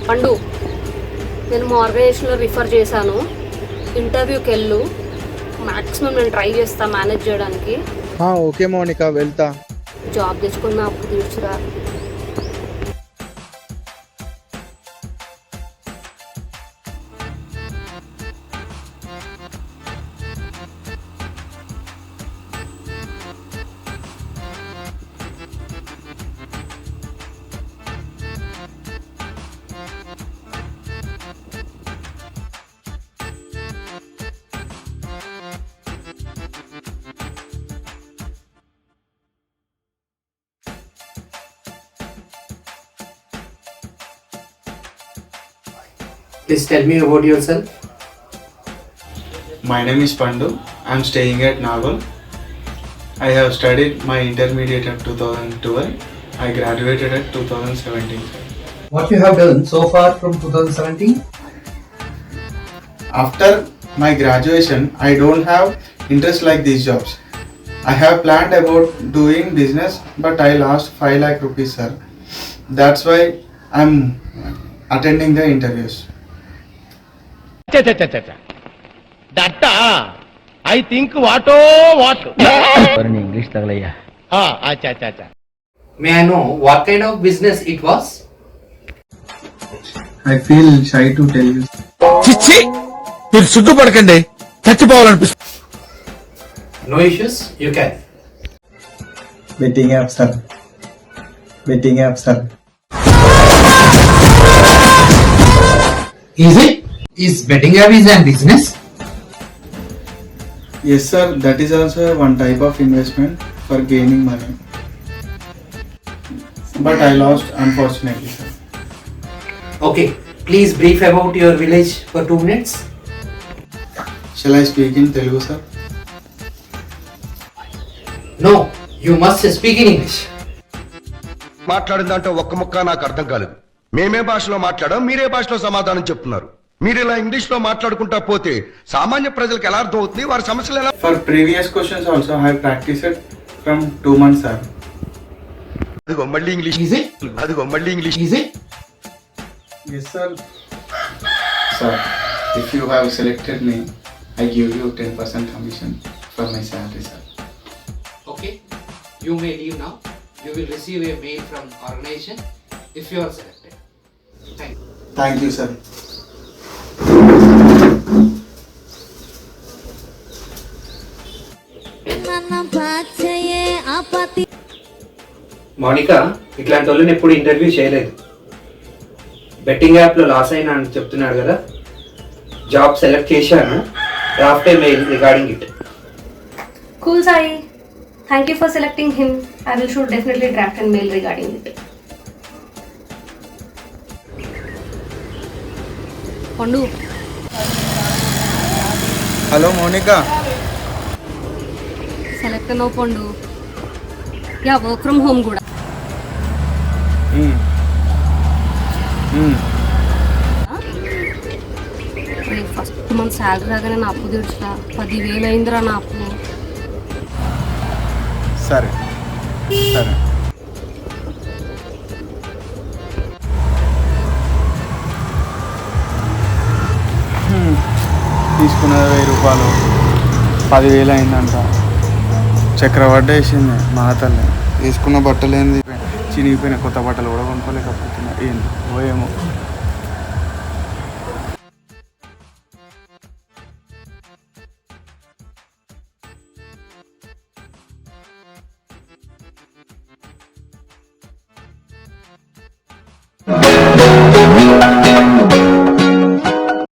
పండు, నేను మా ఆర్గనైజేషన్లో రిఫర్ చేశాను, ఇంటర్వ్యూకి వెళ్ళు. మ్యాక్సిమం నేను ట్రై చేస్తాను మేనేజ్ చేయడానికి. ఓకే మౌనిక, వెళ్తా. జాబ్ తెచ్చుకున్న అప్పు తీర్చురా. Please tell me about yourself. My name is Pandu. I am staying at Naval. I have studied my intermediate at 2012. I graduated at 2017. What you have done so far from 2017? After my graduation, I don't have interest like these jobs. I have planned about doing business, but I lost 5 lakh rupees, sir. That's why I'm attending the interviews. దట్టా I think what English తగలయ్యా. May I know what kind of business it was? I feel shy to tell you. చిచ్చి, మీరు సిగ్గుపడకండి, చచ్చిపోవాలనిపిస్తుంది. No issues, you can. Betting app, sir. Betting app, sir. Is it? Is betting app is a business? Yes, sir. That is also one type of investment for gaining money. But I lost, unfortunately, sir. Okay, please brief about your village for 2 minutes. Shall I speak in Telugu, sir? No, you must speak in English. మాట్లాడిన దాంట్లో ఒక్క ముక్క నాకు అర్థం కాలేదు. మేమే భాషలో మాట్లాడాం, మీరే భాషలో సమాధానం చెప్తున్నారు. మీరు ఇలా ఇంగ్లీష్ లో మాట్లాడుకుంటా పోతే సామాన్య ప్రజలకు ఎలా అర్థం అవుతుంది, వారి సమస్యలు ఎలా? For previous questions also, I have practiced from 2 months, sir. అదిగో మళ్ళీ ఇంగ్లీష్. Is it? అదిగో మళ్ళీ English. Is it? Yes, sir. Sir, if you have selected me, I give you 10% commission for my salary, sir. Okay, you may leave now. You will receive a mail from organization if you are selected. Thank you. Thank you, sir. Mounika, ఇట్లాంటి వాళ్ళని ఎప్పుడు interview చేయలేదు. Betting యాప్లో loss అయినా అని చెప్తున్నాడు కదా. Job select చేశాను. Draft A mail regarding it. Cool, Sai. Thank you for selecting him. I will shoot definitely draft and mail regarding it. పండు, Hello, Monica. సెలెక్ట్ అయినావు పండు. యా, వర్క్ ఫ్రమ్ హోమ్ కూడా. First month salary రాగానే నా అప్పు తీర్చుతా. 10,000 అయిందిరా నా అప్పు. సరే సరే. తీసుకున్న 1000 రూపాయలు 10,000 అయిందంట. చక్రవడ్డ వేసింది మా తల్లి. వేసుకున్న బట్టలు ఏంది చినిగిపోయిన, కొత్త బట్టలు కూడా కొనుక్కోలేకపోతున్నా. ఏంది ఏమో.